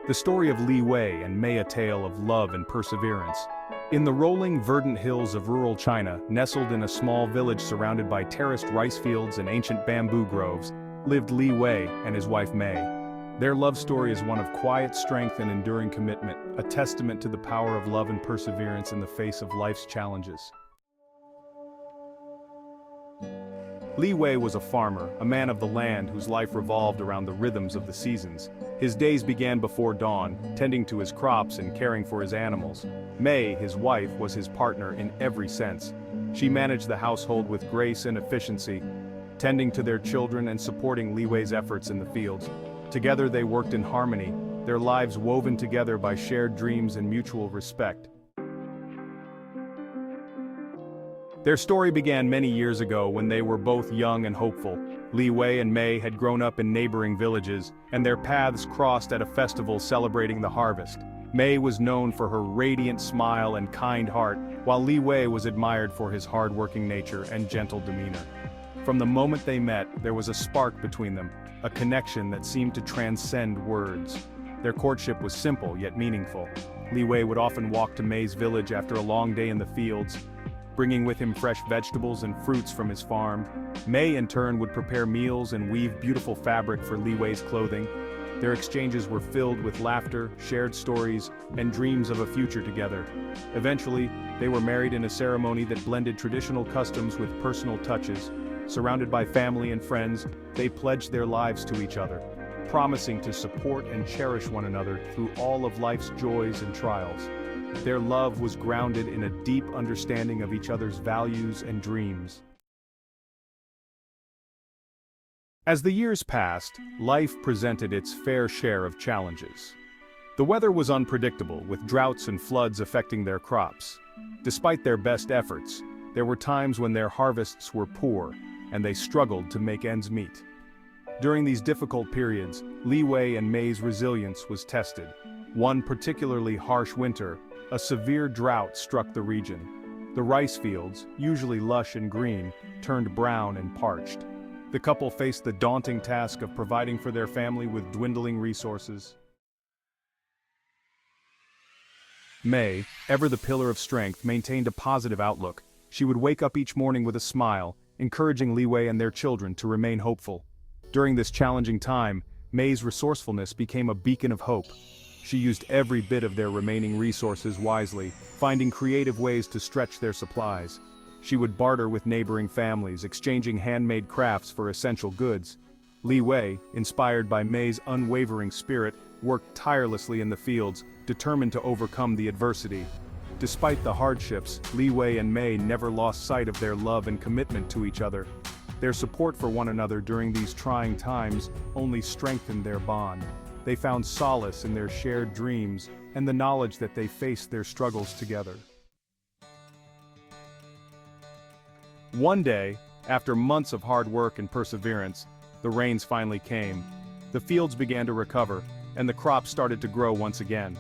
The story of Li Wei and Mei, a tale of love and perseverance. In the rolling, verdant hills of rural China, nestled in a small village surrounded by terraced rice fields and ancient bamboo groves, lived Li Wei and his wife Mei. Their love story is one of quiet strength and enduring commitment, a testament to the power of love and perseverance in the face of life's challenges. Li Wei was a farmer, a man of the land whose life revolved around the rhythms of the seasons. His days began before dawn, tending to his crops and caring for his animals. Mei, his wife, was his partner in every sense. She managed the household with grace and efficiency, tending to their children and supporting Li Wei's efforts in the fields. Together they worked in harmony, their lives woven together by shared dreams and mutual respect. Their story began many years ago when they were both young and hopeful. Li Wei and Mei had grown up in neighboring villages, and their paths crossed at a festival celebrating the harvest. Mei was known for her radiant smile and kind heart, while Li Wei was admired for his hard-working nature and gentle demeanor. From the moment they met, there was a spark between them, a connection that seemed to transcend words. Their courtship was simple yet meaningful. Li Wei would often walk to Mei's village after a long day in the fields, bringing with him fresh vegetables and fruits from his farm. Mei in turn would prepare meals and weave beautiful fabric for Li Wei's clothing. Their exchanges were filled with laughter, shared stories, and dreams of a future together. Eventually, they were married in a ceremony that blended traditional customs with personal touches. Surrounded by family and friends, they pledged their lives to each other, promising to support and cherish one another through all of life's joys and trials. Their love was grounded in a deep understanding of each other's values and dreams. As the years passed, life presented its fair share of challenges. The weather was unpredictable, with droughts and floods affecting their crops. Despite their best efforts, there were times when their harvests were poor, and they struggled to make ends meet. During these difficult periods, Li Wei and Mei's resilience was tested. One particularly harsh winter, a severe drought struck the region. The rice fields, usually lush and green, turned brown and parched. The couple faced the daunting task of providing for their family with dwindling resources. Mei, ever the pillar of strength, maintained a positive outlook. She would wake up each morning with a smile, encouraging Li Wei and their children to remain hopeful. During this challenging time, Mei's resourcefulness became a beacon of hope. She used every bit of their remaining resources wisely, finding creative ways to stretch their supplies. She would barter with neighboring families, exchanging handmade crafts for essential goods. Li Wei, inspired by Mei's unwavering spirit, worked tirelessly in the fields, determined to overcome the adversity. Despite the hardships, Li Wei and Mei never lost sight of their love and commitment to each other. Their support for one another during these trying times only strengthened their bond. They found solace in their shared dreams and the knowledge that they faced their struggles together. One day, after months of hard work and perseverance, the rains finally came. The fields began to recover, and the crops started to grow once again.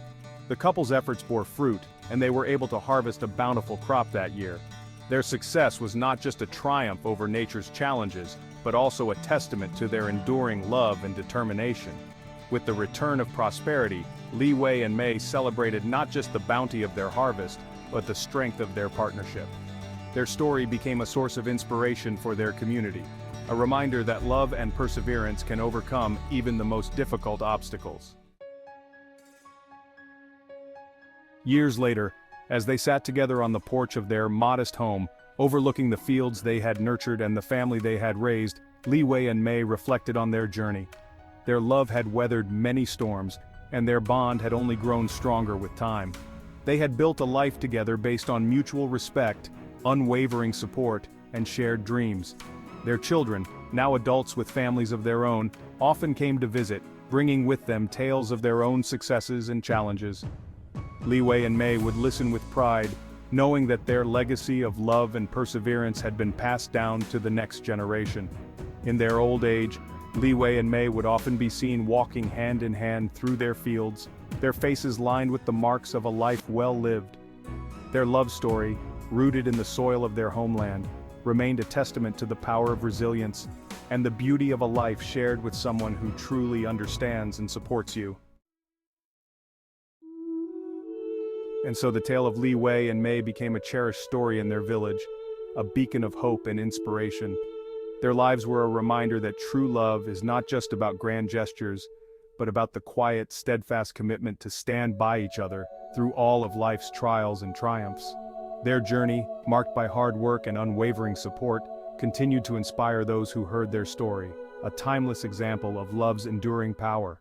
The couple's efforts bore fruit, and they were able to harvest a bountiful crop that year. Their success was not just a triumph over nature's challenges, but also a testament to their enduring love and determination. With the return of prosperity, Li Wei and Mei celebrated not just the bounty of their harvest, but the strength of their partnership. Their story became a source of inspiration for their community, a reminder that love and perseverance can overcome even the most difficult obstacles. Years later, as they sat together on the porch of their modest home, overlooking the fields they had nurtured and the family they had raised, Li Wei and Mei reflected on their journey. Their love had weathered many storms, and their bond had only grown stronger with time. They had built a life together based on mutual respect, unwavering support, and shared dreams. Their children, now adults with families of their own, often came to visit, bringing with them tales of their own successes and challenges. Li Wei and Mei would listen with pride, knowing that their legacy of love and perseverance had been passed down to the next generation. In their old age, Li Wei and Mei would often be seen walking hand in hand through their fields, their faces lined with the marks of a life well lived. Their love story, rooted in the soil of their homeland, remained a testament to the power of resilience and the beauty of a life shared with someone who truly understands and supports you. And so the tale of Li Wei and Mei became a cherished story in their village, a beacon of hope and inspiration. Their lives were a reminder that true love is not just about grand gestures, but about the quiet, steadfast commitment to stand by each other through all of life's trials and triumphs. Their journey, marked by hard work and unwavering support, continued to inspire those who heard their story, a timeless example of love's enduring power.